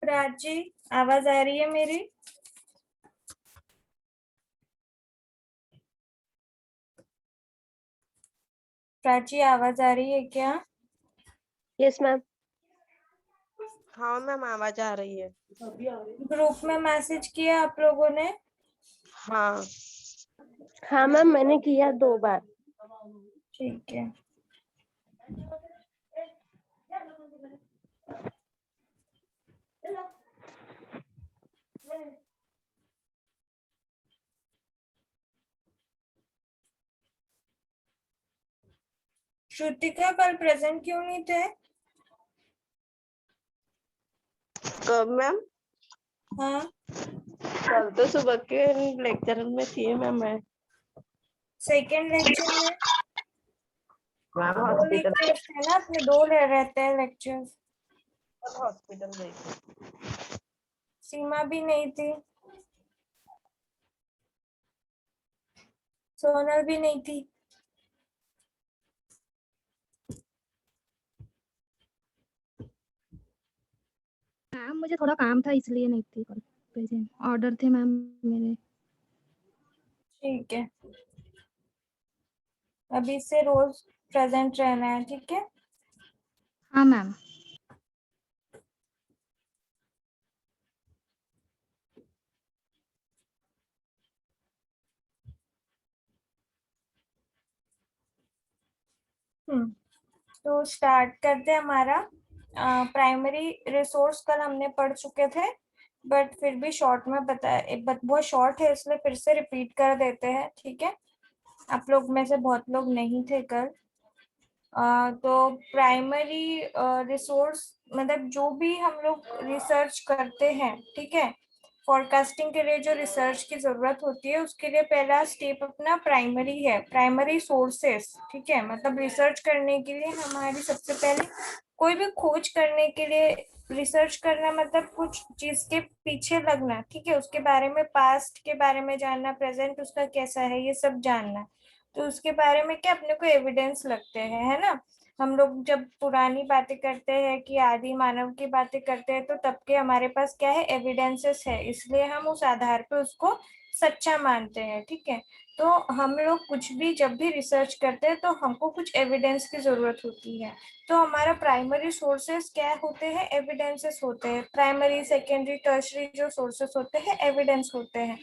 प्राची, आवाज आ रही है मेरी? प्राची, आवाज आ रही है क्या? Yes ma'am. हाँ मैम, आवाज आ रही है। ग्रुप में मैसेज किया आप लोगों ने? हाँ हाँ मैम, मैंने किया 2 बार। ठीक है। श्रुतिका, कल प्रेजेंट क्यों नहीं थे? कब मैम? हाँ, कल तो सुबह के लेक्चर में थी मैम मैं। सेकेंड लेक्चर में मैम दो हॉस्पिटल लेक्चर्स थे ना अपने, दो ले रहते हैं लेक्चर्स। हॉस्पिटल गई थी। सीमा भी नहीं थी, सोनल भी नहीं थी। मैम मुझे थोड़ा काम था इसलिए नहीं थी कल प्रेजेंट। ऑर्डर थे मैम मेरे। ठीक है, अभी से रोज प्रेजेंट रहना है, ठीक है? हाँ मैम। तो स्टार्ट करते हैं हमारा प्राइमरी रिसोर्स। कल हमने पढ़ चुके थे, बट फिर भी शॉर्ट में बहुत शॉर्ट है इसलिए फिर से रिपीट कर देते हैं, ठीक है? आप लोग में से बहुत लोग नहीं थे कल। तो प्राइमरी रिसोर्स मतलब जो भी हम लोग रिसर्च करते हैं, ठीक है? फोरकास्टिंग के लिए जो रिसर्च की जरूरत होती है उसके लिए पहला स्टेप अपना प्राइमरी है, प्राइमरी सोर्सेस, ठीक है? मतलब रिसर्च करने के लिए हमारी सबसे पहले कोई भी खोज करने के लिए रिसर्च करना मतलब कुछ चीज के पीछे लगना, ठीक है? उसके बारे में, पास्ट के बारे में जानना, प्रेजेंट उसका कैसा है ये सब जानना। तो उसके बारे में क्या अपने को एविडेंस लगते हैं, है ना? हम लोग जब पुरानी बातें करते हैं कि आदि मानव की बातें करते हैं तो तब के हमारे पास क्या है, एविडेंसेस है, इसलिए हम उस आधार पे उसको सच्चा मानते हैं, ठीक है? तो हम लोग कुछ भी जब भी रिसर्च करते हैं तो हमको कुछ एविडेंस की जरूरत होती है। तो हमारा प्राइमरी सोर्सेस क्या होते हैं, एविडेंसेस होते हैं। प्राइमरी, सेकेंडरी, टर्शरी जो सोर्सेस होते हैं एविडेंस होते हैं।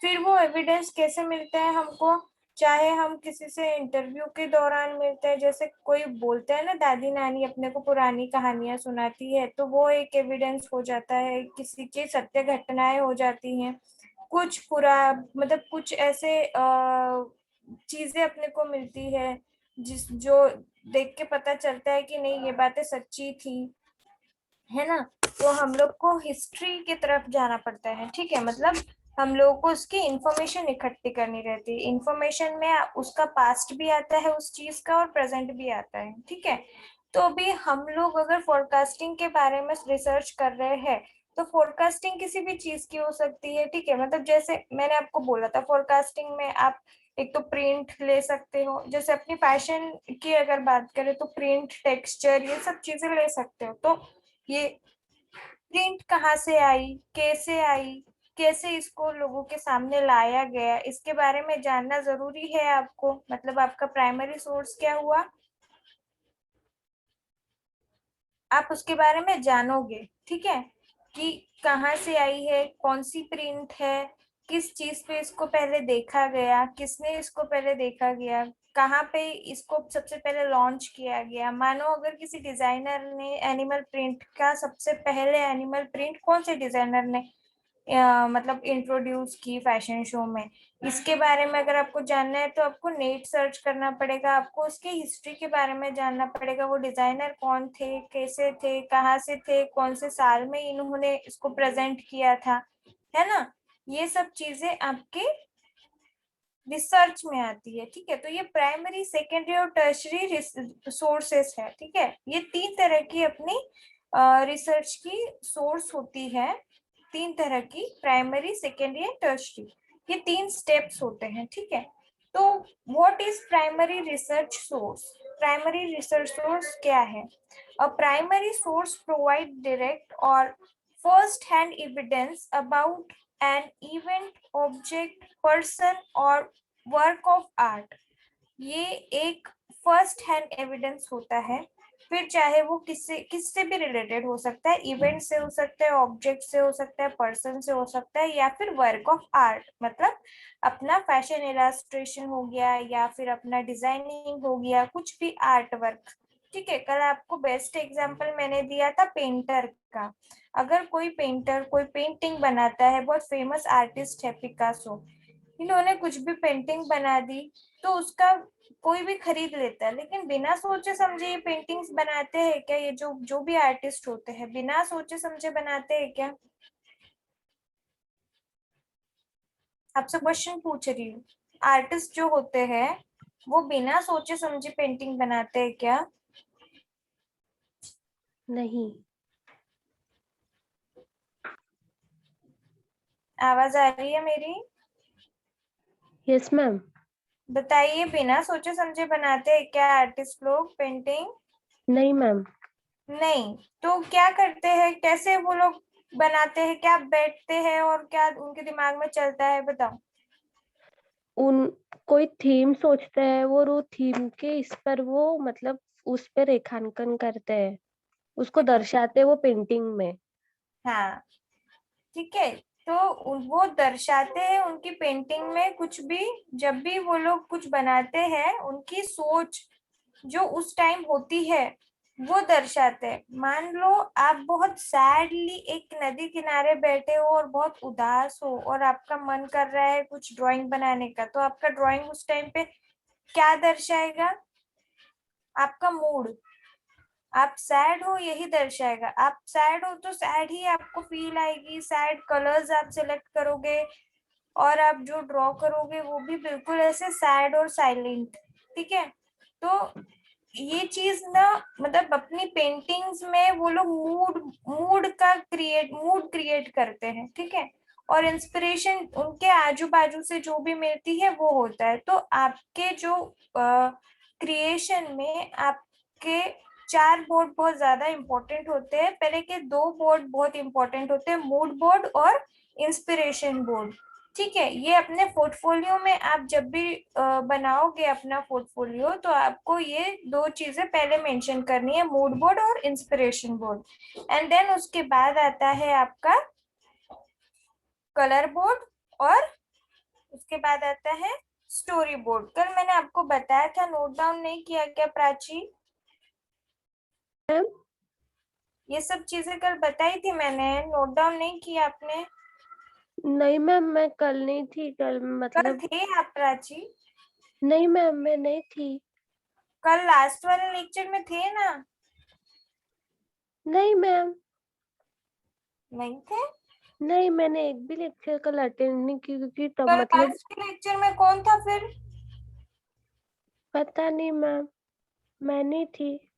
फिर वो एविडेंस कैसे मिलते हैं हमको? चाहे हम किसी से इंटरव्यू के दौरान मिलते हैं, जैसे कोई बोलते हैं ना, दादी नानी अपने को पुरानी कहानियां सुनाती है, तो वो एक एविडेंस हो जाता है। किसी की सत्य घटनाएं हो जाती हैं, कुछ पूरा मतलब कुछ ऐसे चीजें अपने को मिलती है जिस जो देख के पता चलता है कि नहीं ये बातें सच्ची थी, है ना? तो हम लोग को हिस्ट्री की तरफ जाना पड़ता है, ठीक है? मतलब हम लोगों को उसकी इंफॉर्मेशन इकट्ठी करनी रहती है। इंफॉर्मेशन में उसका पास्ट भी आता है उस चीज का, और प्रेजेंट भी आता है, ठीक है? तो अभी हम लोग अगर फोरकास्टिंग के बारे में रिसर्च कर रहे हैं तो फोरकास्टिंग किसी भी चीज की हो सकती है, ठीक है? मतलब जैसे मैंने आपको बोला था, फोरकास्टिंग में आप एक तो प्रिंट ले सकते हो, जैसे अपनी फैशन की अगर बात करें तो प्रिंट, टेक्सचर, ये सब चीजें ले सकते हो। तो ये प्रिंट कहाँ से आई, कैसे आई, कैसे इसको लोगों के सामने लाया गया, इसके बारे में जानना जरूरी है आपको। मतलब आपका प्राइमरी सोर्स क्या हुआ, आप उसके बारे में जानोगे, ठीक है? कि कहाँ से आई है, कौन सी प्रिंट है, किस चीज पे इसको पहले देखा गया, किसने इसको पहले देखा गया, कहाँ पे इसको सबसे पहले लॉन्च किया गया। मानो अगर किसी डिजाइनर ने एनिमल प्रिंट का सबसे पहले एनिमल प्रिंट कौन से डिजाइनर ने मतलब इंट्रोड्यूस की फैशन शो में, इसके बारे में अगर आपको जानना है तो आपको नेट सर्च करना पड़ेगा, आपको उसकी हिस्ट्री के बारे में जानना पड़ेगा। वो डिजाइनर कौन थे, कैसे थे, कहाँ से थे, कौन से साल में इन्होंने इसको प्रेजेंट किया था, है ना? ये सब चीजें आपके रिसर्च में आती है, ठीक है? तो ये प्राइमरी, सेकेंडरी और टर्शरी सोर्सेस है, ठीक है? ये 3 तरह की अपनी रिसर्च की सोर्स होती है। 3 तरह की, प्राइमरी, सेकेंडरी एंड टर्शरी, ये 3 स्टेप्स होते हैं, ठीक है? तो what is primary research source? Primary research source क्या है? A primary source provide direct और first hand evidence about an event, object, person or work of art. ये एक फर्स्ट हैंड एविडेंस होता है, फिर चाहे वो किससे भी रिलेटेड हो सकता है, इवेंट से हो सकता है, ऑब्जेक्ट से हो सकता है, पर्सन से हो सकता है, या फिर वर्क ऑफ आर्ट, मतलब अपना फैशन इलास्ट्रेशन हो गया या फिर अपना डिजाइनिंग हो गया, कुछ भी आर्ट वर्क। ठीक है, कल आपको बेस्ट एग्जांपल मैंने दिया था पेंटर का। अगर कोई पेंटर कोई पेंटिंग बनाता है, बहुत फेमस आर्टिस्ट है पिकासो, इन्होंने कुछ भी पेंटिंग बना दी तो उसका कोई भी खरीद लेता है, लेकिन बिना सोचे समझे ये पेंटिंग्स बनाते हैं क्या? ये जो जो भी आर्टिस्ट होते हैं बिना सोचे समझे बनाते हैं क्या? आपसे क्वेश्चन पूछ रही हूँ, आर्टिस्ट जो होते हैं वो बिना सोचे समझे पेंटिंग बनाते हैं क्या? नहीं। आवाज आ रही है मेरी? Yes ma'am. बताइए, बिना सोचे समझे बनाते हैं क्या आर्टिस्ट लोग पेंटिंग? नहीं मैम। नहीं। तो क्या करते हैं, कैसे वो लोग बनाते हैं? क्या बैठते हैं और क्या उनके दिमाग में चलता है, बताओ। उन कोई थीम सोचते हैं, वो थीम के इस पर वो मतलब उस पर रेखांकन करते हैं, उसको दर्शाते हैं वो पेंटिंग में। हाँ, ठीक है। तो वो दर्शाते हैं उनकी पेंटिंग में कुछ भी। जब भी वो लोग कुछ बनाते हैं, उनकी सोच जो उस टाइम होती है वो दर्शाते हैं। मान लो आप बहुत सैडली एक नदी किनारे बैठे हो और बहुत उदास हो और आपका मन कर रहा है कुछ ड्राइंग बनाने का, तो आपका ड्राइंग उस टाइम पे क्या दर्शाएगा? आपका मूड। आप सैड हो यही दर्शाएगा। आप सैड हो तो सैड ही आपको फील आएगी, सैड कलर्स आप सिलेक्ट करोगे और आप जो ड्रॉ करोगे वो भी बिल्कुल ऐसे सैड और साइलेंट। ठीक है, तो ये चीज ना, मतलब अपनी पेंटिंग्स में वो लोग मूड क्रिएट करते हैं। ठीक है, और इंस्पिरेशन उनके आजू बाजू से जो भी मिलती है वो होता है। तो आपके जो क्रिएशन में आपके 4 बोर्ड बहुत ज्यादा इंपॉर्टेंट होते हैं। पहले के 2 बोर्ड बहुत इंपॉर्टेंट होते हैं, मूड बोर्ड और इंस्पिरेशन बोर्ड। ठीक है, ये अपने पोर्टफोलियो में आप जब भी बनाओगे अपना पोर्टफोलियो, तो आपको ये 2 चीजें पहले मेंशन करनी है, मूड बोर्ड और इंस्पिरेशन बोर्ड। एंड देन उसके बाद आता है आपका कलर बोर्ड, और उसके बाद आता है स्टोरी बोर्ड। कल मैंने आपको बताया था, नोट डाउन नहीं किया क्या प्राची? मैम ये सब चीजें कल बताई थी मैंने, नोट डाउन नहीं किया आपने? नहीं मैम, मैं कल नहीं थी, कल कल मतलब थे आप प्राची? नहीं मैम, मैं नहीं थी। कल लास्ट वाले लेक्चर में थे ना? नहीं मैम। नहीं थे? नहीं, मैंने एक भी लेक्चर कल अटेंड नहीं की, क्योंकि तब कल मतलब लास्ट के लेक्चर में कौन था फिर? पता नहीं मैम, मैं नहीं थी।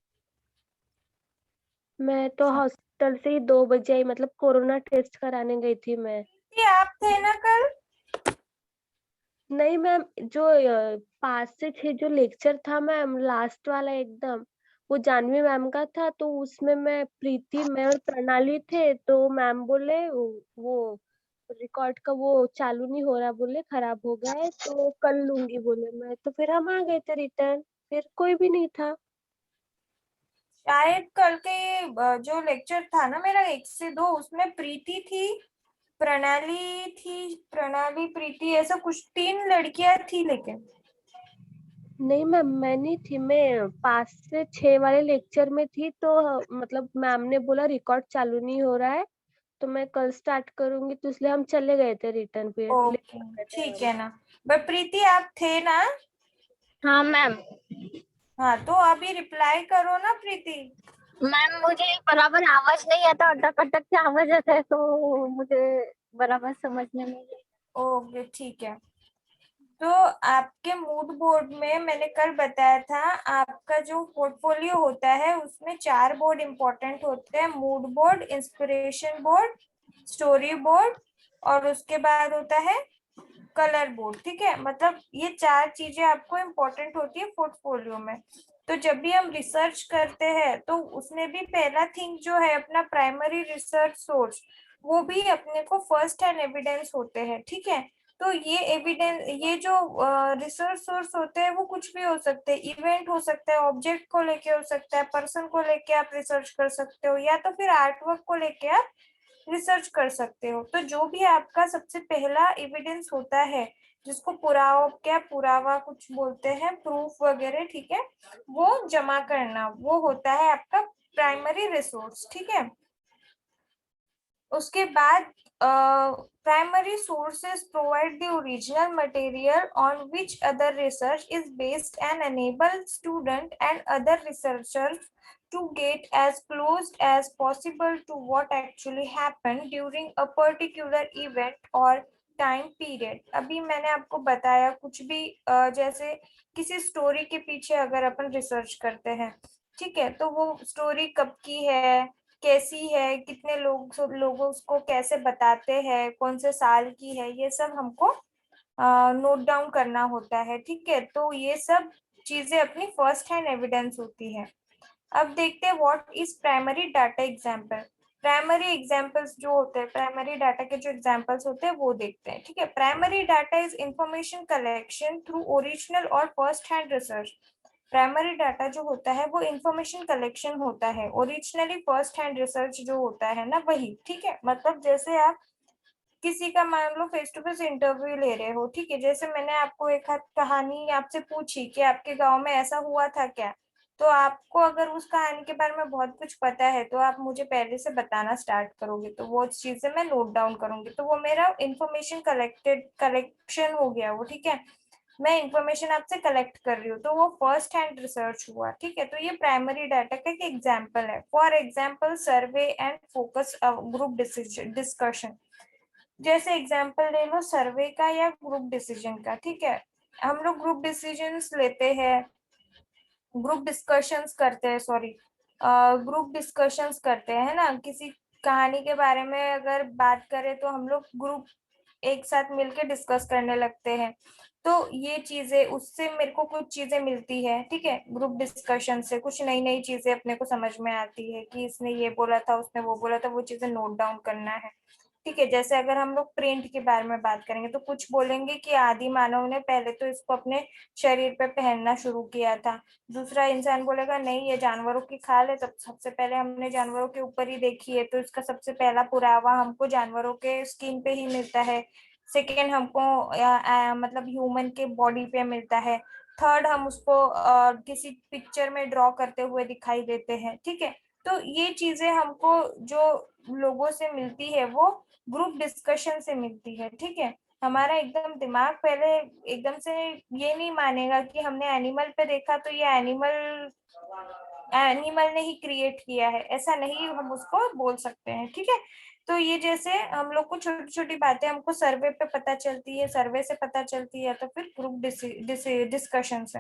मैं तो हॉस्पिटल से ही 2 बजे आई, मतलब कोरोना टेस्ट कराने गई थी मैं। आप थे ना कल? नहीं मैम, जो 5 से 6 जो लेक्चर था मैम, लास्ट वाला एकदम, वो जानवी मैम का था। तो उसमें मैं, प्रीति, मैं और प्रणाली थे। तो मैम बोले वो रिकॉर्ड का वो चालू नहीं हो रहा, बोले खराब हो गया है, तो कल लूंगी बोले। मैं तो फिर हम आ गए थे रिटर्न, फिर कोई भी नहीं था। शायद कल के जो लेक्चर था ना मेरा 1 से 2, उसमें प्रीति थी, प्रणाली प्रीति, ऐसा कुछ 3 लड़कियां थी लेकिन। नहीं मैम, मैं नहीं थी। मैं 5 से 6 वाले लेक्चर में थी। तो मतलब मैम ने बोला रिकॉर्ड चालू नहीं हो रहा है, तो मैं कल स्टार्ट करूंगी, तो इसलिए हम चले गए थे रिटर्न पे, लेट ओके, हो गए थे ठीक हम। है ना। बट प्रीति आप थे ना? हाँ मैम। हाँ, तो अभी रिप्लाई करो ना प्रीति। मैम मुझे बराबर आवाज नहीं आता, अटक अटक के आवाज आता है, तो मुझे बराबर समझने में ओके, ठीक है। तो आपके मूड बोर्ड में मैंने कल बताया था, आपका जो पोर्टफोलियो होता है उसमें 4 बोर्ड इंपॉर्टेंट होते हैं, mood board, inspiration board, story board, और उसके बाद होता है कलर बोर्ड, ठीक है। मतलब ये 4 चीजें आपको इम्पोर्टेंट होती है पोर्टफोलियो में। तो जब भी हम रिसर्च करते हैं तो उसमें भी पहला थिंग जो है अपना प्राइमरी रिसर्च सोर्स, वो भी अपने को फर्स्ट हैंड एविडेंस होते हैं, ठीक है। तो ये एविडेंस, ये जो रिसर्च सोर्स होते हैं वो कुछ भी हो सकते हैं, इवेंट हो सकता है, ऑब्जेक्ट को लेके हो सकता है, पर्सन को लेके आप रिसर्च कर सकते हो, या तो फिर आर्टवर्क को लेके आप रिसर्च कर सकते हो। तो जो भी आपका सबसे पहला एविडेंस होता है, जिसको पुरावा, क्या पुरावा कुछ बोलते हैं, प्रूफ वगैरह, ठीक है, वो जमा करना, वो होता है आपका प्राइमरी रिसोर्स, ठीक है। उसके बाद primary sources provide the original material on which other research is based and enable student and other researchers to get as close as possible to what actually happened during a particular event or time period। अभी मैंने आपको बताया कुछ भी जैसे किसी story के पीछे अगर अपन रिसर्च करते हैं, ठीक है, तो वो स्टोरी कब की है, कैसी है, कितने लोगों उसको कैसे बताते हैं, कौन से साल की है, ये सब हमको नोट डाउन करना होता है, ठीक है। तो ये सब चीजें अपनी फर्स्ट हैंड एविडेंस होती है। अब देखते हैं what is primary data example. Primary examples जो होते हैं, प्राइमरी डाटा के जो एग्जाम्पल्स होते हैं वो देखते हैं, ठीक है। Primary data is information collection through original और first hand research. Primary data जो होता है वो इंफॉर्मेशन कलेक्शन होता है, ओरिजिनली फर्स्ट हैंड रिसर्च जो होता है ना वही, ठीक है। मतलब जैसे आप किसी का मान लो फेस टू फेस इंटरव्यू ले रहे हो, ठीक है, जैसे मैंने आपको एक हाथ कहानी आपसे पूछी कि आपके गांव में ऐसा हुआ था क्या, तो आपको अगर उस कहानी के बारे में बहुत कुछ पता है तो आप मुझे पहले से बताना स्टार्ट करोगे, तो वो चीजें मैं नोट डाउन करूंगी, तो वो मेरा इंफॉर्मेशन कलेक्शन हो गया वो, ठीक है। मैं इंफॉर्मेशन आपसे कलेक्ट कर रही हूँ, तो वो फर्स्ट हैंड रिसर्च हुआ, ठीक है। तो ये प्राइमरी डाटा का एक एग्जाम्पल है। For example survey and focus group discussion. जैसे एग्जाम्पल ले लो सर्वे का या ग्रुप डिसीजन का, ठीक है। हम लोग ग्रुप डिसीजंस लेते हैं, ग्रुप डिस्कशंस करते हैं, सॉरी, ग्रुप डिस्कशंस करते हैं ना, किसी कहानी के बारे में अगर बात करें तो हम लोग ग्रुप एक साथ मिलके डिस्कस करने लगते हैं। तो ये चीजें, उससे मेरे को कुछ चीजें मिलती है, ठीक है, ग्रुप डिस्कशन से कुछ नई नई चीजें अपने को समझ में आती है कि इसने ये बोला था, उसने वो बोला था, वो चीजें नोट डाउन करना है, ठीक है। जैसे अगर हम लोग प्रिंट के बारे में बात करेंगे तो कुछ बोलेंगे कि आदि मानव ने पहले तो इसको अपने शरीर पे पहनना शुरू किया था, दूसरा इंसान बोलेगा नहीं ये जानवरों की खाल है, तब सबसे पहले हमने जानवरों के ऊपर ही देखी है, तो इसका सबसे पहला पुरावा हमको जानवरों के स्किन पे ही मिलता है। सेकेंड हमको मतलब ह्यूमन के बॉडी पे मिलता है। थर्ड हम उसको किसी पिक्चर में ड्रॉ करते हुए दिखाई देते हैं, ठीक है। तो ये चीजें हमको जो लोगों से मिलती है वो ग्रुप डिस्कशन से मिलती है, ठीक है। हमारा एकदम दिमाग पहले एकदम से ये नहीं मानेगा कि हमने एनिमल पे देखा तो ये एनिमल एनिमल ने ही क्रिएट किया है, ऐसा नहीं हम उसको बोल सकते हैं, ठीक है। तो ये जैसे हम लोग को छोटी छोटी बातें हमको सर्वे पे पता चलती है, सर्वे से पता चलती है, तो फिर ग्रुप डिस्कशन से।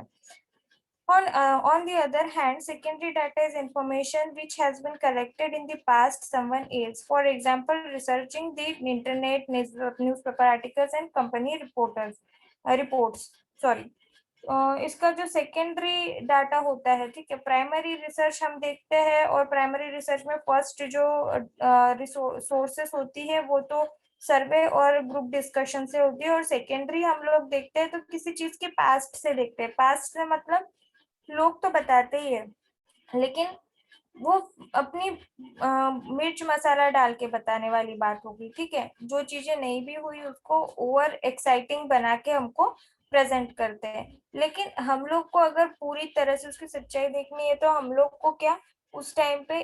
On the other hand, secondary data is information which has been collected in the past someone else. For example, researching the internet, newspaper articles and company reports. Sorry. इसका जो सेकेंडरी डाटा होता है, ठीक है, primary research हम देखते हैं, और प्राइमरी रिसर्च में फर्स्ट जो सोर्सेस होती है वो तो सर्वे और ग्रुप डिस्कशन से होती है, और सेकेंडरी हम लोग देखते हैं तो किसी चीज के पास्ट से देखते हैं। पास्ट से मतलब लोग तो बताते ही है, लेकिन वो अपनी मिर्च मसाला डाल के बताने वाली बात होगी, ठीक है। जो चीजें नहीं भी हुई उसको ओवर एक्साइटिंग बना के हमको प्रेजेंट करते हैं। लेकिन हम लोग को अगर पूरी तरह से उसकी सच्चाई देखनी है तो हम लोग को क्या उस टाइम पे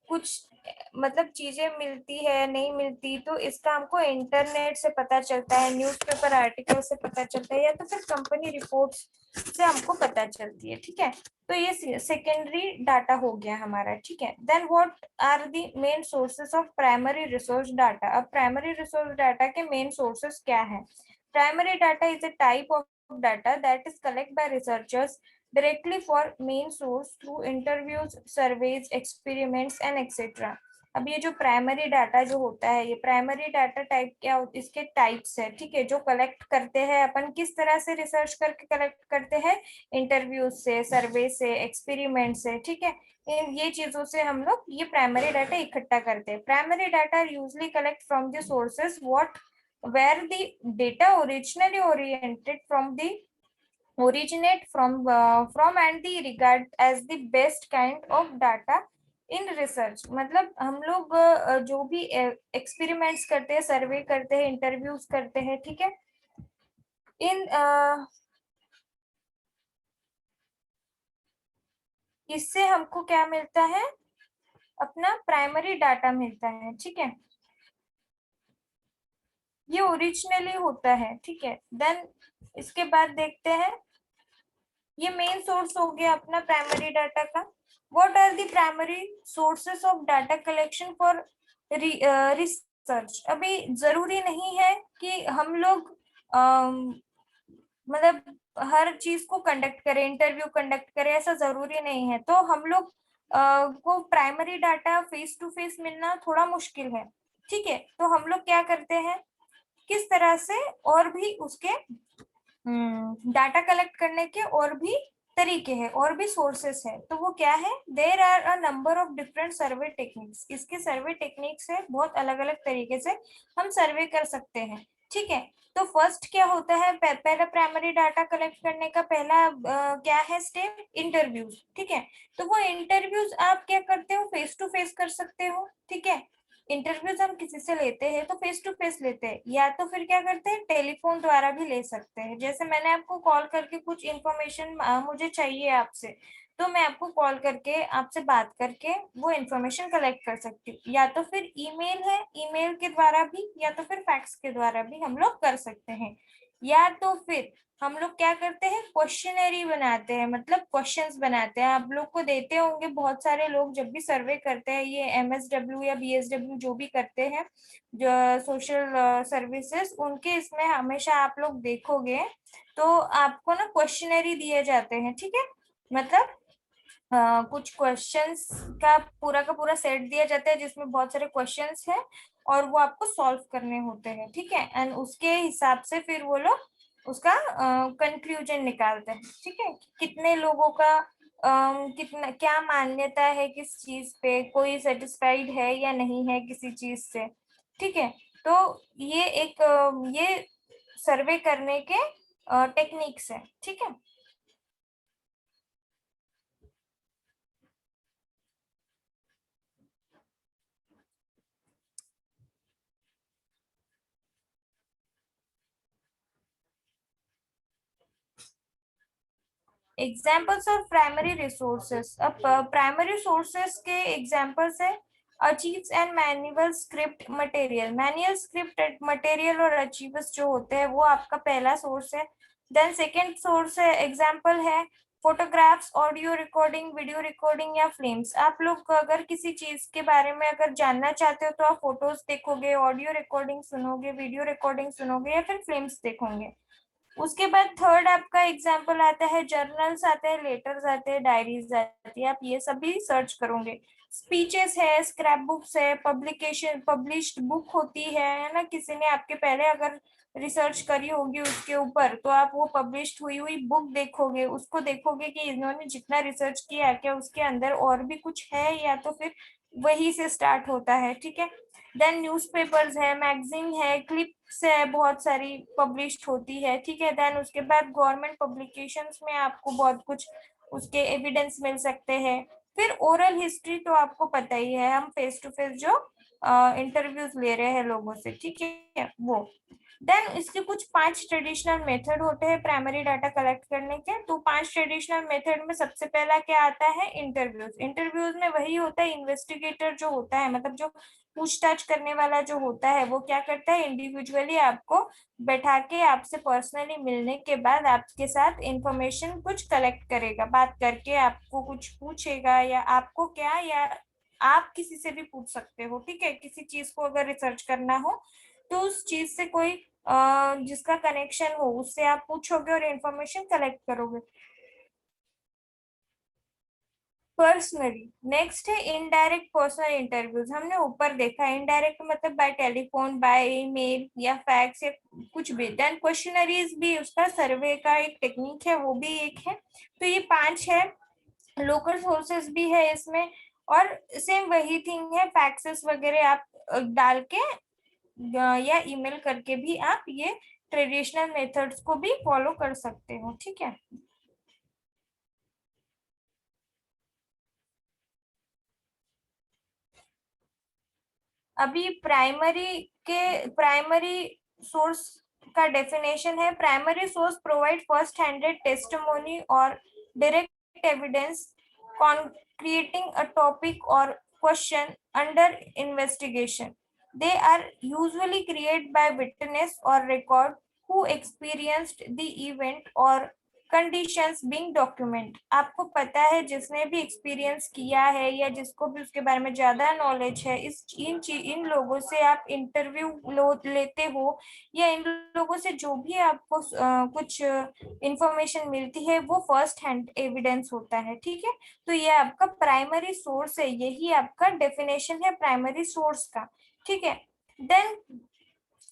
कुछ मतलब चीजें मिलती है नहीं मिलती, तो इसका हमको इंटरनेट से पता चलता है, न्यूज़पेपर आर्टिकल से पता चलता है, या तो फिर कंपनी रिपोर्ट्स से हमको पता चलती है, ठीक है। तो ये सेकेंडरी डाटा हो गया हमारा, ठीक है। Then what are the main sources of primary resource data. अब प्राइमरी रिसोर्स डाटा के मेन सोर्सेस क्या है। Primary data is a type of data that is collect by researchers directly for main source through interviews, surveys, experiments and etc. अब ये जो primary data जो होता है, ये प्राइमरी डाटा टाइप क्या इसके टाइप्स है, ठीक है, जो कलेक्ट करते हैं अपन किस तरह से रिसर्च करके कलेक्ट करते हैं, इंटरव्यूज से, सर्वे से, एक्सपेरिमेंट से, ठीक है, ये चीजों से हम लोग ये प्राइमरी डाटा इकट्ठा करते हैं। Primary data usually collect from the sources what where the data originally originate from and the regard as the best kind of data in research. मतलब हम लोग जो भी एक्सपेरिमेंट्स करते हैं, सर्वे करते हैं, इंटरव्यूज करते हैं, ठीक है, इन इससे हमको क्या मिलता है, अपना प्राइमरी डाटा मिलता है, ठीक है, ये ओरिजिनली होता है, ठीक है। देन इसके बाद देखते हैं, ये मेन सोर्स हो गया अपना प्राइमरी डाटा का। What are the primary sources of data collection for research. अभी जरूरी नहीं है कि हम लोग मतलब हर चीज को कंडक्ट करें, इंटरव्यू कंडक्ट करें, ऐसा जरूरी नहीं है। तो हम लोग को primary data face to face मिलना थोड़ा मुश्किल है, ठीक है, तो हम लोग क्या करते हैं, किस तरह से और भी उसके डाटा कलेक्ट करने के और भी तरीके हैं, और भी सोर्सेस है। तो वो क्या है, there are a number of different survey techniques. इसके सर्वे टेक्निक्स है, बहुत अलग अलग तरीके से हम सर्वे कर सकते हैं, ठीक है। तो फर्स्ट क्या होता है, पहला प्राइमरी डाटा कलेक्ट करने का पहला क्या है स्टेप, इंटरव्यूज, ठीक है। तो वो इंटरव्यूज आप क्या करते हो, फेस टू फेस कर सकते हो, ठीक है। इंटरव्यूज हम किसी से लेते हैं तो फेस टू फेस लेते हैं, या तो फिर क्या करते हैं, टेलीफोन द्वारा भी ले सकते हैं। जैसे मैंने आपको कॉल करके कुछ इंफॉर्मेशन मुझे चाहिए आपसे, तो मैं आपको कॉल करके आपसे बात करके वो इंफॉर्मेशन कलेक्ट कर सकती हूँ। या तो फिर ईमेल है, ईमेल के द्वारा भी, या तो फिर फैक्स के द्वारा भी हम लोग कर सकते हैं। या तो फिर हम लोग क्या करते हैं, क्वेश्चनरी बनाते हैं, मतलब क्वेश्चंस बनाते हैं। आप लोग को देते होंगे, बहुत सारे लोग जब भी सर्वे करते हैं, ये MSW या BSW जो भी करते हैं, जो सोशल सर्विसेज, उनके इसमें हमेशा आप लोग देखोगे तो आपको ना क्वेश्चनरी दिए जाते हैं, ठीक है। मतलब कुछ क्वेश्चंस का पूरा सेट दिया जाता है, जिसमें बहुत सारे क्वेश्चंस हैं और वो आपको सॉल्व करने होते हैं, ठीक है। एंड उसके हिसाब से फिर वो लोग उसका कंक्लूजन निकालते हैं, ठीक है, कितने लोगों का कितना क्या मान्यता है किस चीज पे, कोई सेटिस्फाइड है या नहीं है किसी चीज से, ठीक है। तो ये एक ये सर्वे करने के टेक्निक्स है, ठीक है। Examples of primary resources. अब प्राइमरी सोर्सेस के एग्जाम्पल्स है, achieves and manual script material. Manual script material और अचीव्स जो होते हैं वो आपका पहला सोर्स है। देन सेकेंड सोर्स है, एग्जाम्पल है photographs, audio recording, video recording या फिल्म्स। आप लोग अगर किसी चीज के बारे में अगर जानना चाहते हो तो आप फोटोज देखोगे, ऑडियो रिकॉर्डिंग सुनोगे, वीडियो रिकॉर्डिंग सुनोगे, या फिर फिल्म्स देखोगे। उसके बाद थर्ड आपका एग्जाम्पल आता है, जर्नल्स आते हैं, लेटर्स आते हैं, डायरीज आती है, आप ये सभी सर्च करोगे। स्पीचेस है, स्क्रैप बुक्स है, पब्लिकेशन पब्लिश्ड बुक होती है ना, किसी ने आपके पहले अगर रिसर्च करी होगी उसके ऊपर, तो आप वो पब्लिश्ड हुई हुई बुक देखोगे, उसको देखोगे कि इन्होंने जितना रिसर्च किया है क्या उसके अंदर और भी कुछ है, या तो फिर वही से स्टार्ट होता है, ठीक है। देन न्यूज़पेपर्स है, मैगजीन है, क्लिप्स है, बहुत सारी पब्लिश्ड होती है, ठीक है। देन उसके बाद गवर्नमेंट पब्लिकेशंस में आपको बहुत कुछ उसके एविडेंस मिल सकते हैं। फिर ओरल हिस्ट्री तो आपको पता ही है, हम फेस टू फेस जो इंटरव्यूज ले रहे हैं लोगों से, ठीक है, वो। देन इसके कुछ 5 ट्रेडिशनल मेथड होते हैं प्राइमरी डाटा कलेक्ट करने के। तो 5 ट्रेडिशनल मेथड में सबसे पहला क्या आता है, इंटरव्यूज। इंटरव्यूज में वही होता है, इन्वेस्टिगेटर जो होता है, मतलब जो पूछताछ करने वाला जो होता है, वो क्या करता है, इंडिविजुअली आपको बैठा के आपसे पर्सनली मिलने के बाद आपके साथ इंफॉर्मेशन कुछ कलेक्ट करेगा, बात करके आपको कुछ पूछेगा, या आपको क्या, या आप किसी से भी पूछ सकते हो, ठीक है। किसी चीज को अगर रिसर्च करना हो तो उस चीज से कोई जिसका कनेक्शन हो उससे आप पूछोगे और इंफॉर्मेशन कलेक्ट करोगे। पर्सनली। नेक्स्ट है इनडायरेक्ट पर्सनल इंटरव्यूज। हमने ऊपर देखा इनडायरेक्ट मतलब बाय टेलीफोन, बाय ईमेल या फैक्स या कुछ भी। देन क्वेश्चनरीज भी उसका सर्वे का एक टेक्निक है, वो भी एक है। तो ये 5 है। लोकल सोर्सेस भी है इसमें, और सेम वही थिंग है, फैक्सेस वगैरह आप डाल के या ईमेल करके भी आप ये ट्रेडिशनल मेथड्स को भी फॉलो कर सकते हो। ठीक है। अभी प्राइमरी सोर्स का डेफिनेशन है। Primary source provide first handed testimony और direct evidence creating a topic or question under investigation. They are usually created by witness or record who experienced the event or conditions being document. आपको पता है जिसने भी experience किया है या जिसको भी उसके बारे में ज्यादा नॉलेज है, इन लोगों से आप इंटरव्यू लेते हो या इन लोगों से जो भी आपको कुछ इंफॉर्मेशन मिलती है वो फर्स्ट हैंड एविडेंस होता है। ठीक है। तो ये आपका प्राइमरी सोर्स है, यही आपका डेफिनेशन है प्राइमरी सोर्स का। ठीक है। देन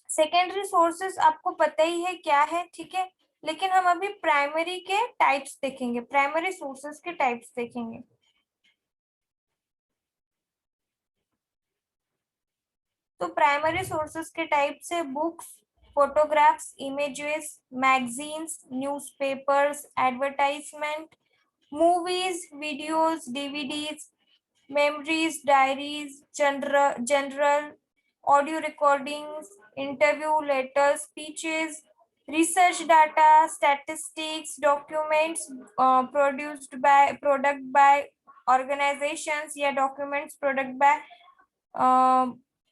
सेकेंडरी सोर्सेस आपको पता ही है क्या है। ठीक है। लेकिन हम अभी प्राइमरी के टाइप्स देखेंगे, प्राइमरी सोर्सेस के टाइप्स देखेंगे। तो प्राइमरी सोर्सेस के टाइप्स है books, photographs, images, magazines, newspapers, advertisement, movies, videos, DVDs, memories, diaries, general audio recordings, interview letters, speeches, research data, statistics, documents product by organizations या documents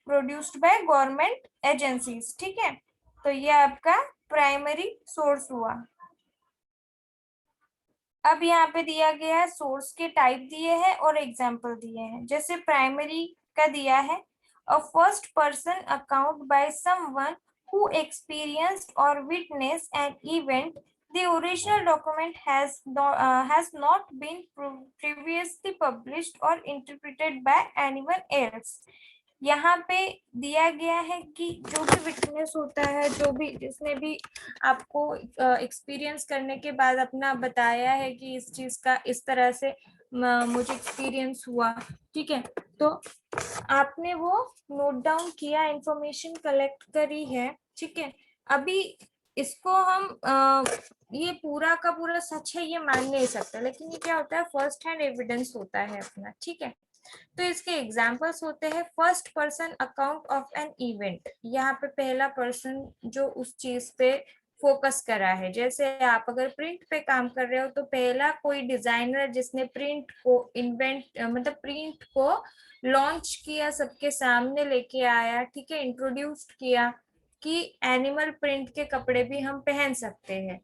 produced by government agencies। ठीक है। तो ये आपका primary source हुआ। अब यहाँ पे दिया गया है सोर्स के टाइप दिए हैं और एग्जाम्पल दिए हैं। जैसे प्राइमरी का दिया है a first person account by someone who experienced और witness an event, the original document has not been previously published or interpreted by anyone else। यहाँ पे दिया गया है कि जो भी विटनेस होता है, जो भी जिसने भी आपको एक्सपीरियंस करने के बाद अपना बताया है कि इस चीज का इस तरह से मुझे एक्सपीरियंस हुआ। ठीक है। तो आपने वो नोट डाउन किया, इंफॉर्मेशन कलेक्ट करी है। ठीक है। अभी इसको हम ये पूरा का पूरा सच है ये मान नहीं सकते, लेकिन ये क्या होता है, फर्स्ट हैंड एविडेंस होता है अपना। ठीक है। तो इसके एग्जाम्पल्स होते हैं first person account of an event. यहाँ पे पहला पर्सन जो उस चीज पे फोकस करा है। जैसे आप अगर प्रिंट पे काम कर रहे हो तो पहला कोई डिजाइनर जिसने प्रिंट को मतलब प्रिंट को लॉन्च किया, सबके सामने लेके आया। ठीक है। इंट्रोड्यूस किया कि एनिमल प्रिंट के कपड़े भी हम पहन सकते हैं।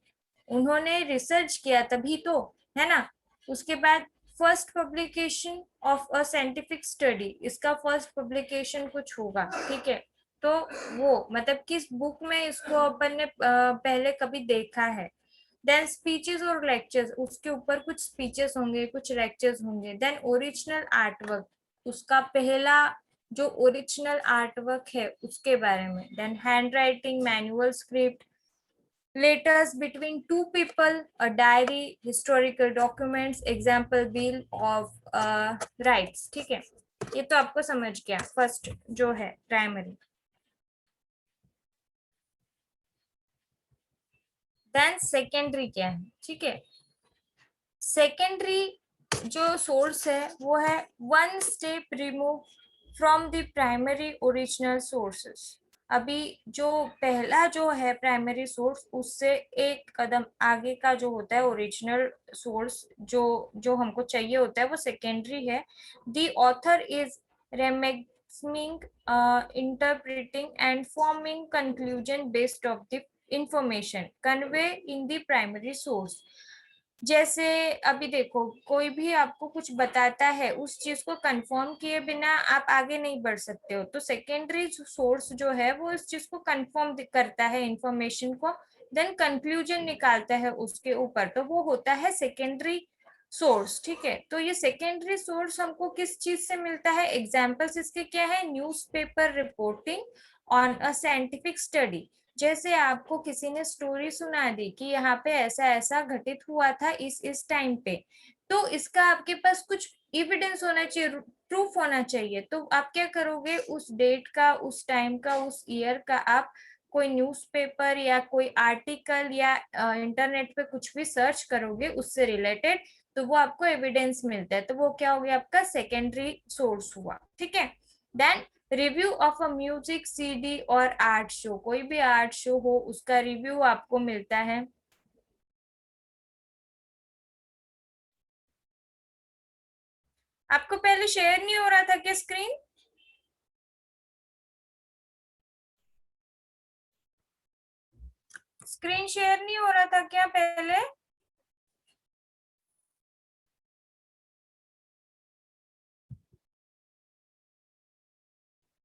उन्होंने रिसर्च किया तभी तो, है ना। उसके बाद first publication of a scientific study, इसका फर्स्ट पब्लिकेशन कुछ होगा। ठीक है। तो वो मतलब किस बुक में इसको अपन ने पहले कभी देखा है। देन स्पीचेस और लेक्चर्स, उसके ऊपर कुछ स्पीचेस होंगे, कुछ लेक्चर्स होंगे। देन ओरिजिनल आर्टवर्क, उसका पहला जो ओरिजिनल आर्टवर्क है उसके बारे में। Then handwriting, manual, script, letters between two people, a diary, historical documents, example bill of rights। ठीक है। ये तो आपको समझ गया फर्स्ट जो है प्राइमरी। देन सेकेंडरी क्या है। ठीक है। सेकेंडरी जो सोर्स है वो है one step remove from the primary original sources. अभी जो पहला जो है प्राइमरी सोर्स, उससे एक कदम आगे का जो होता है ओरिजिनल सोर्स, जो हमको चाहिए होता है वो सेकेंडरी है। The author is remixing, interpreting and forming conclusion based of the information convey in the primary source. जैसे अभी देखो, कोई भी आपको कुछ बताता है, उस चीज को कंफर्म किए बिना आप आगे नहीं बढ़ सकते हो। तो सेकेंडरी सोर्स जो है वो इस चीज को कंफर्म करता है इंफॉर्मेशन को, देन कंक्लूजन निकालता है उसके ऊपर, तो वो होता है सेकेंडरी सोर्स, ठीक है। तो ये सेकेंडरी सोर्स हमको किस चीज से मिलता है? एग्जाम्पल्स इसके क्या है? Newspaper reporting on a scientific study. जैसे आपको किसी ने स्टोरी सुना दी कि यहाँ पे ऐसा ऐसा घटित हुआ था इस टाइम पे, तो इसका आपके पास कुछ एविडेंस होना चाहिए, प्रूफ होना चाहिए। तो आप क्या करोगे? उस डेट का, उस टाइम का, उस ईयर का आप कोई न्यूज़पेपर या कोई आर्टिकल या इंटरनेट पे कुछ भी सर्च करोगे उससे रिलेटेड, तो वो आपको एविडेंस मिलता है। तो वो क्या हो गया? आपका सेकेंडरी सोर्स हुआ, ठीक है। Then review of a music CD और आर्ट शो, कोई भी आर्ट शो हो उसका रिव्यू आपको मिलता है। आपको पहले शेयर नहीं हो रहा था क्या स्क्रीन? स्क्रीन शेयर नहीं हो रहा था क्या पहले?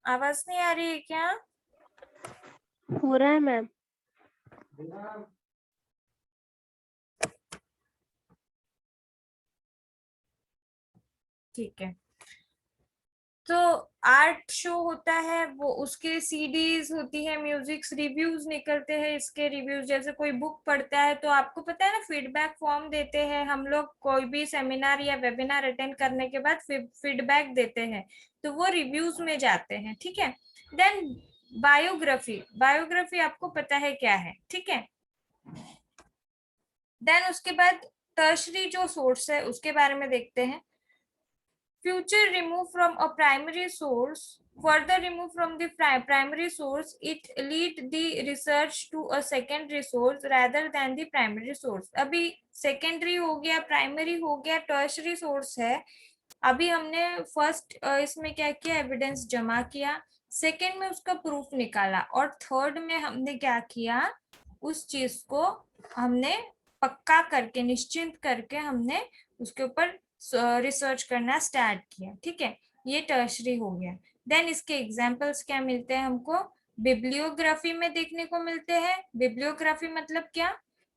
आवाज नहीं आ रही है क्या? हो रहा है मैम। ठीक है। तो आर्ट शो होता है, वो उसके सीडीज होती है, म्यूजिक रिव्यूज निकलते हैं, इसके रिव्यूज। जैसे कोई बुक पढ़ता है तो आपको पता है ना, फीडबैक फॉर्म देते हैं हम लोग, कोई भी सेमिनार या वेबिनार अटेंड करने के बाद फीडबैक देते हैं, तो वो रिव्यूज में जाते हैं, ठीक है। देन बायोग्राफी, बायोग्राफी आपको पता है क्या है, ठीक है। देन उसके बाद टर्शरी जो सोर्स है उसके बारे में देखते हैं। Future remove from a primary source, further remove from the primary source, it lead the research to a secondary source rather than the primary source. अभी secondary हो गया, primary हो गया, tertiary source है। अभी हमने फर्स्ट इसमें क्या किया? एविडेंस जमा किया, सेकेंड में उसका प्रूफ निकाला, और थर्ड में हमने क्या किया? उस चीज को हमने पक्का करके, निश्चिंत करके हमने उसके ऊपर रिसर्च करना स्टार्ट किया, ठीक है। ये टर्शरी हो गया। देन इसके एग्जांपल्स क्या मिलते हैं हमको? बिब्लियोग्राफी में देखने को मिलते हैं। बिब्लियोग्राफी मतलब क्या?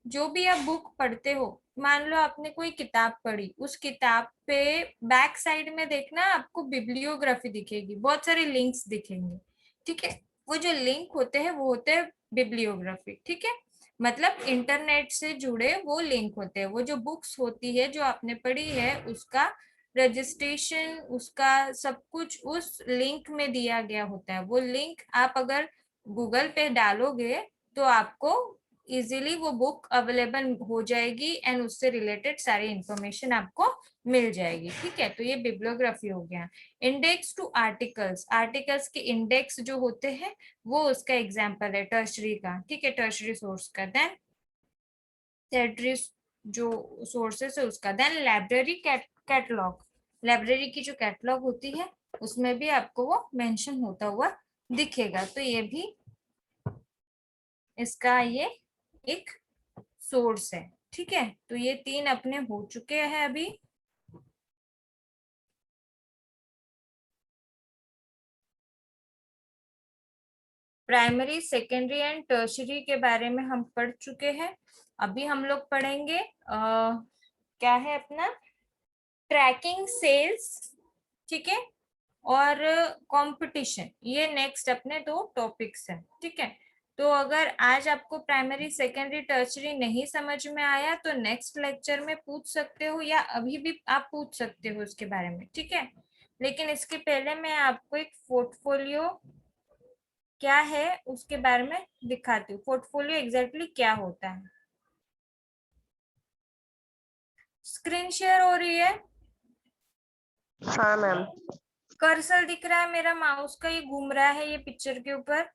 जो भी आप बुक पढ़ते हो, मान लो आपने कोई किताब पढ़ी, उस किताब पे बैक साइड में देखना आपको बिब्लियोग्राफी दिखेगी, बहुत सारे लिंक्स दिखेंगे, ठीक है। वो जो लिंक होते हैं वो होते हैं बिब्लियोग्राफी, ठीक है। मतलब इंटरनेट से जुड़े वो लिंक होते हैं। वो जो बुक्स होती है जो आपने पढ़ी है उसका रजिस्ट्रेशन, उसका सब कुछ उस लिंक में दिया गया होता है। वो लिंक आप अगर गूगल पे डालोगे तो आपको इजीली वो बुक अवेलेबल हो जाएगी एंड उससे रिलेटेड सारी इंफॉर्मेशन आपको मिल जाएगी, ठीक है। तो ये बिब्लियोग्राफी हो गया। इंडेक्स टू आर्टिकल्स, आर्टिकल्स के इंडेक्स जो होते हैं वो उसका एग्जाम्पल है टर्शरी का, ठीक है, टर्शरी सोर्स का। देन टर्शरी जो सोर्सेस है उसका। देन लाइब्रेरी कैटलॉग, लाइब्रेरी की जो कैटलॉग होती है उसमें भी आपको वो मेंशन होता हुआ दिखेगा। तो ये भी इसका ये एक सोर्स है, ठीक है। तो ये तीन अपने हो चुके हैं अभी। प्राइमरी, सेकेंडरी एंड टर्शरी के बारे में हम पढ़ चुके हैं। अभी हम लोग पढ़ेंगे क्या है अपना ट्रैकिंग सेल्स, ठीक है, और कंपटीशन। ये नेक्स्ट अपने दो टॉपिक्स हैं, ठीक है। तो अगर आज आपको प्राइमरी, सेकेंडरी, टर्शरी नहीं समझ में आया तो नेक्स्ट लेक्चर में पूछ सकते हो, या अभी भी आप पूछ सकते हो इसके बारे में, ठीक है। लेकिन इसके पहले मैं आपको एक पोर्टफोलियो क्या है उसके बारे में दिखाती हूँ। पोर्टफोलियो एग्जैक्टली क्या होता है। स्क्रीन शेयर हो रही है? हाँ मैम। कर्सर दिख रहा है मेरा माउस का? ये घूम रहा है ये पिक्चर के ऊपर।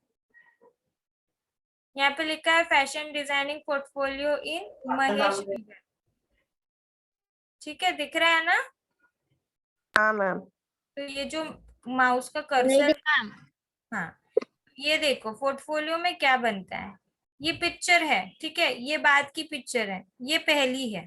यहाँ पे लिखा है fashion designing portfolio in Mahesh Vigad, ठीक है, दिख रहा है ना? हाँ मैम। तो ये जो माउस का नहीं कर्सर, दिखा। हाँ, ये देखो पोर्टफोलियो में क्या बनता है। ये पिक्चर है, ठीक है, ये बाद की पिक्चर है, ये पहली है।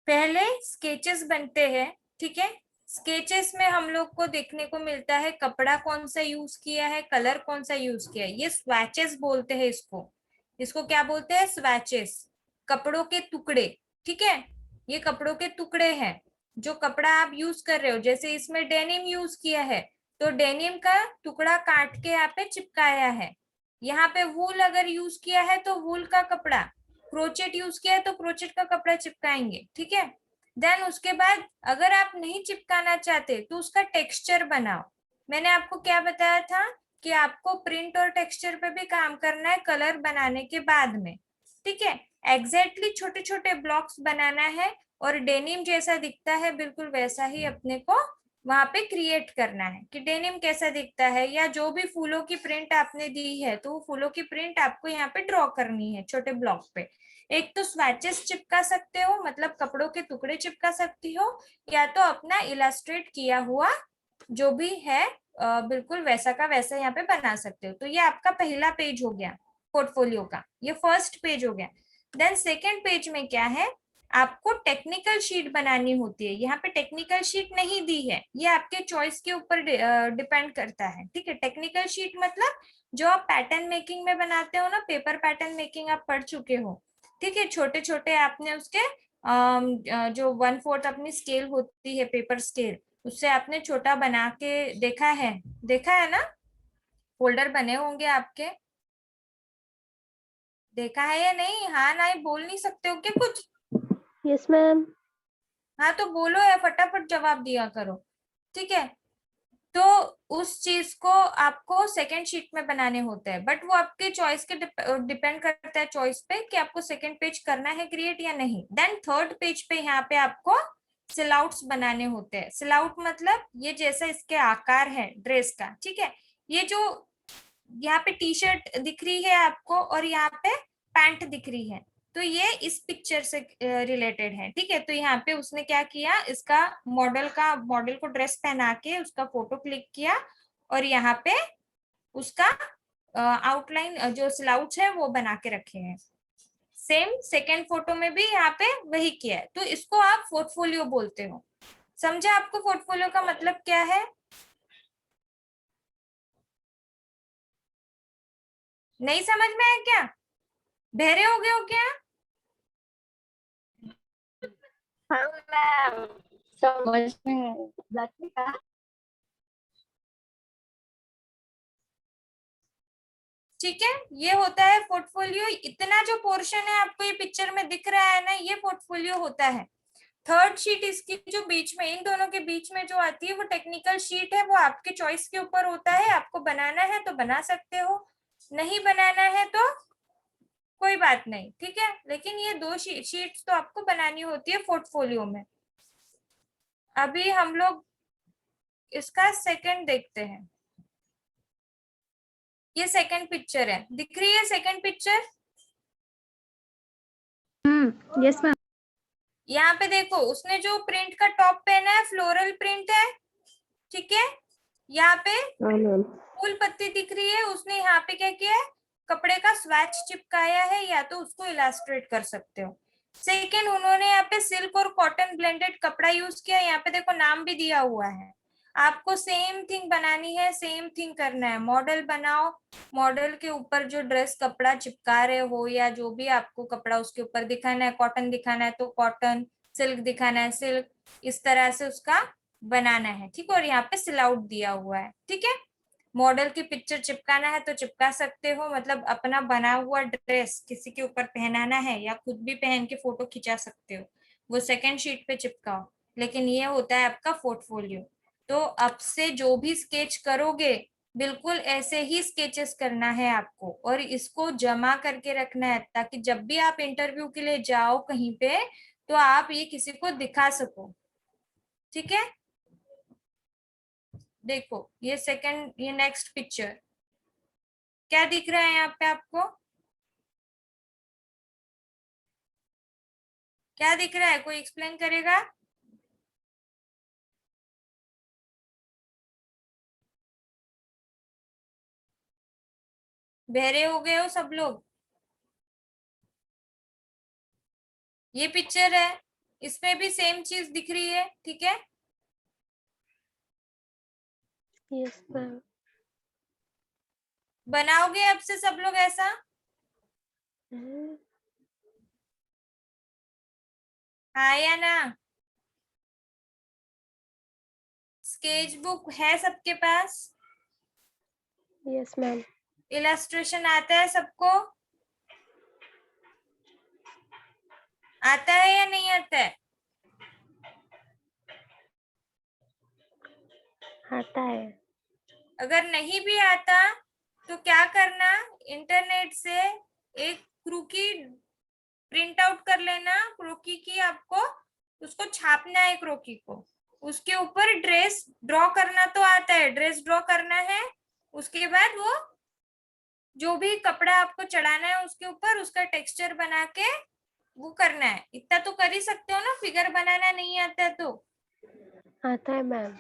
पहले स्केचेस बनते हैं, ठीक है। स्केचेस में हम लोग को देखने को मिलता है कपड़ा कौन सा यूज किया है, कलर कौन सा यूज किया है। ये स्वैचेस बोलते हैं इसको। इसको क्या बोलते हैं? स्वैचेस, कपड़ों के टुकड़े, ठीक है। ये कपड़ों के टुकड़े हैं, जो कपड़ा आप यूज कर रहे हो। जैसे इसमें डेनिम यूज किया है तो डेनिम का टुकड़ा काट के यहाँ पे चिपकाया है। यहाँ पे वूल अगर यूज किया है तो वूल का कपड़ा, क्रोचेट यूज किया है तो क्रोचेट का कपड़ा चिपकाएंगे, ठीक है। देन उसके बाद अगर आप नहीं चिपकाना चाहते तो उसका टेक्सचर बनाओ। मैंने आपको क्या बताया था कि आपको प्रिंट और टेक्सचर पे भी काम करना है कलर बनाने के बाद में, ठीक है। एग्जैक्टली छोटे छोटे ब्लॉक्स बनाना है और डेनिम जैसा दिखता है बिल्कुल वैसा ही अपने को वहां पे क्रिएट करना है कि डेनिम कैसा दिखता है, या जो भी फूलों की प्रिंट आपने दी है तो वो फूलों की प्रिंट आपको यहाँ पे ड्रॉ करनी है छोटे ब्लॉक पे। एक तो स्वैचेस चिपका सकते हो, मतलब कपड़ों के टुकड़े चिपका सकती हो, या तो अपना इलास्ट्रेट किया हुआ जो भी है बिल्कुल वैसा का वैसा यहाँ पे बना सकते हो। तो ये आपका पहला पेज हो गया पोर्टफोलियो का, ये फर्स्ट पेज हो गया। देन सेकेंड पेज में क्या है, आपको टेक्निकल शीट बनानी होती है। यहाँ पे टेक्निकल शीट नहीं दी है, ये आपके चॉइस के ऊपर डिपेंड करता है, ठीक है। टेक्निकल शीट मतलब जो आप पैटर्न मेकिंग में बनाते हो ना, पेपर पैटर्न मेकिंग आप पढ़ चुके हो, ठीक है। छोटे छोटे आपने उसके जो 1/4 अपनी स्केल होती है पेपर स्केल, उससे आपने छोटा बना के देखा है ना, फोल्डर बने होंगे आपके, देखा है या नहीं? हाँ ना, बोल नहीं सकते हो क्या कुछ? Yes ma'am. हाँ तो बोलो या फटाफट जवाब दिया करो, ठीक है। तो उस चीज को आपको सेकंड शीट में बनाने होते हैं, बट वो आपके चॉइस के डिपेंड करता है चॉइस पे कि आपको सेकंड पेज करना है क्रिएट या नहीं। देन थर्ड पेज पे यहाँ पे आपको सिलआउट्स बनाने होते हैं। सिलआउट मतलब ये जैसा इसके आकार है ड्रेस का, ठीक है। ये जो यहाँ पे टी शर्ट दिख रही है आपको और यहाँ पे पैंट दिख रही है, तो ये इस पिक्चर से रिलेटेड है, ठीक है। तो यहाँ पे उसने क्या किया, इसका मॉडल को ड्रेस पहना के उसका फोटो क्लिक किया और यहाँ पे उसका आउटलाइन जो स्लाउड्स है वो बना के रखे हैं। सेम सेकेंड फोटो में भी यहाँ पे वही किया है, तो इसको आप पोर्टफोलियो बोलते हो। समझा आपको पोर्टफोलियो का मतलब क्या है? नहीं समझ में आया क्या? बहरे हो गए हो क्या? हाँ मैम, समझ में लगता। ठीक है, ये होता है पोर्टफोलियो। इतना जो पोर्शन है आपको ये पिक्चर में दिख रहा है ना, ये पोर्टफोलियो होता है। थर्ड शीट इसकी जो बीच में, इन दोनों के बीच में जो आती है वो टेक्निकल शीट है, वो आपके चॉइस के ऊपर होता है। आपको बनाना है तो बना सकते हो, नहीं बनाना है तो कोई बात नहीं, ठीक है। लेकिन ये दो शीट्स तो आपको बनानी होती है पोर्टफोलियो में। अभी हम लोग इसका सेकंड देखते हैं। ये सेकंड पिक्चर है, दिख रही है सेकंड पिक्चर? Yes ma'am. यहाँ पे देखो, उसने जो प्रिंट का टॉप पहना है फ्लोरल प्रिंट है, ठीक है। यहाँ पे फूल पत्ती दिख रही है, उसने यहाँ पे क्या किया है, कपड़े का स्वैच चिपकाया है, या तो उसको इलास्ट्रेट कर सकते हो। सेकेंड, उन्होंने यहाँ पे सिल्क और कॉटन ब्लेंडेड कपड़ा यूज किया, यहाँ पे देखो नाम भी दिया हुआ है। आपको सेम थिंग बनानी है, सेम थिंग करना है। मॉडल बनाओ, मॉडल के ऊपर जो ड्रेस कपड़ा चिपका रहे हो या जो भी आपको कपड़ा उसके ऊपर दिखाना है, कॉटन दिखाना है तो कॉटन, सिल्क दिखाना है सिल्क, इस तरह से उसका बनाना है, ठीक है। और यहाँ पे सिलआउट दिया हुआ है, ठीक है। मॉडल की पिक्चर चिपकाना है तो चिपका सकते हो, मतलब अपना बना हुआ ड्रेस किसी के ऊपर पहनाना है या खुद भी पहन के फोटो खिंचा सकते हो, वो सेकंड शीट पे चिपकाओ। लेकिन ये होता है आपका पोर्टफोलियो। तो अब से जो भी स्केच करोगे बिल्कुल ऐसे ही स्केचेस करना है आपको, और इसको जमा करके रखना है ताकि जब भी आप इंटरव्यू के लिए जाओ कहीं पे तो आप ये किसी को दिखा सको, ठीक है। देखो ये सेकंड, ये नेक्स्ट पिक्चर क्या दिख रहा है यहाँ पे आपको? क्या दिख रहा है, कोई एक्सप्लेन करेगा? बहरे हो गए हो सब लोग? ये पिक्चर है, इसमें भी सेम चीज दिख रही है, ठीक है। Yes ma'am. बनाओगे अब से सब लोग ऐसा? हाँ या ना? स्केच बुक है सबके पास? Yes ma'am. इलस्ट्रेशन आता है सबको? आता है या नहीं आता है? आता है। अगर नहीं भी आता तो क्या करना, इंटरनेट से एक क्रूकी प्रिंट आउट कर लेना, क्रोकी की आपको उसको छापना है, क्रोकी को उसके ऊपर ड्रेस ड्रॉ करना तो आता है, ड्रेस ड्रॉ करना है। उसके बाद वो जो भी कपड़ा आपको चढ़ाना है उसके ऊपर उसका टेक्सचर बना के वो करना है। इतना तो कर ही सकते हो ना, फिगर बनाना नहीं आता है तो। आता है मैम।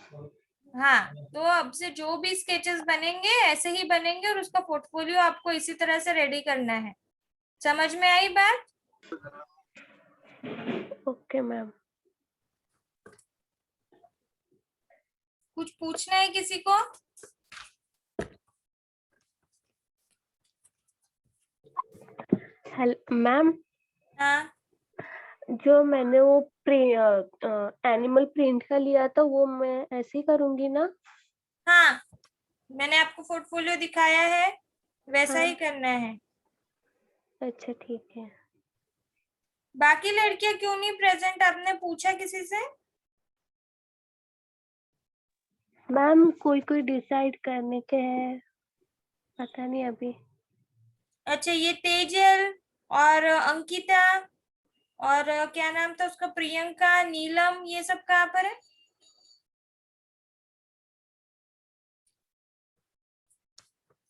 हाँ, तो अब से जो भी स्केचेस बनेंगे ऐसे ही बनेंगे और उसका पोर्टफोलियो आपको इसी तरह से रेडी करना है। समझ में आई बात? Okay ma'am. कुछ पूछना है किसी को? हेलो मैम, हाँ जो मैंने वो एनिमल प्रिंट का लिया था वो मैं ऐसे ही करूंगी ना? हाँ, मैंने आपको पोर्टफोलियो दिखाया है, वैसा ही हाँ। करना है। अच्छा ठीक है। बाकी लड़कियां क्यों नहीं प्रेजेंट, आपने पूछा किसी से? मैम कोई कोई डिसाइड करने के है, पता नहीं अभी। अच्छा, ये तेजल और अंकिता और क्या नाम था उसका, प्रियंका, नीलम, ये सब कहाँ पर है?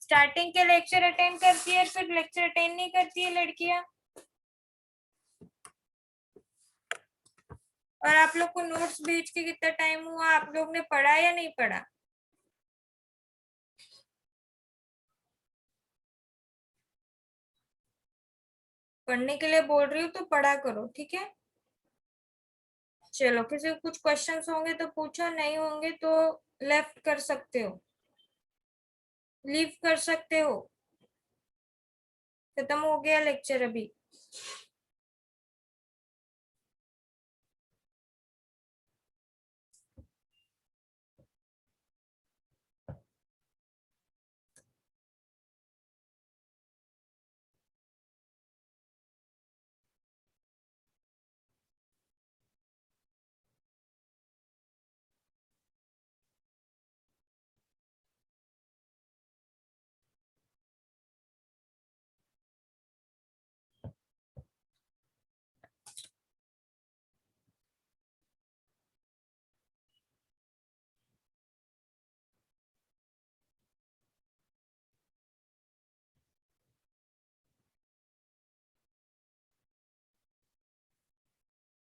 स्टार्टिंग के लेक्चर अटेंड करती है फिर लेक्चर अटेंड नहीं करती है लड़कियां। और आप लोग को नोट्स भेज के कितना टाइम हुआ, आप लोग ने पढ़ा या नहीं पढ़ा? पढ़ने के लिए बोल रही हूँ तो पढ़ा करो, ठीक है? चलो, किसी को कुछ क्वेश्चंस होंगे तो पूछो, नहीं होंगे तो लेफ्ट कर सकते हो, लीव कर सकते हो। खत्म हो गया लेक्चर अभी।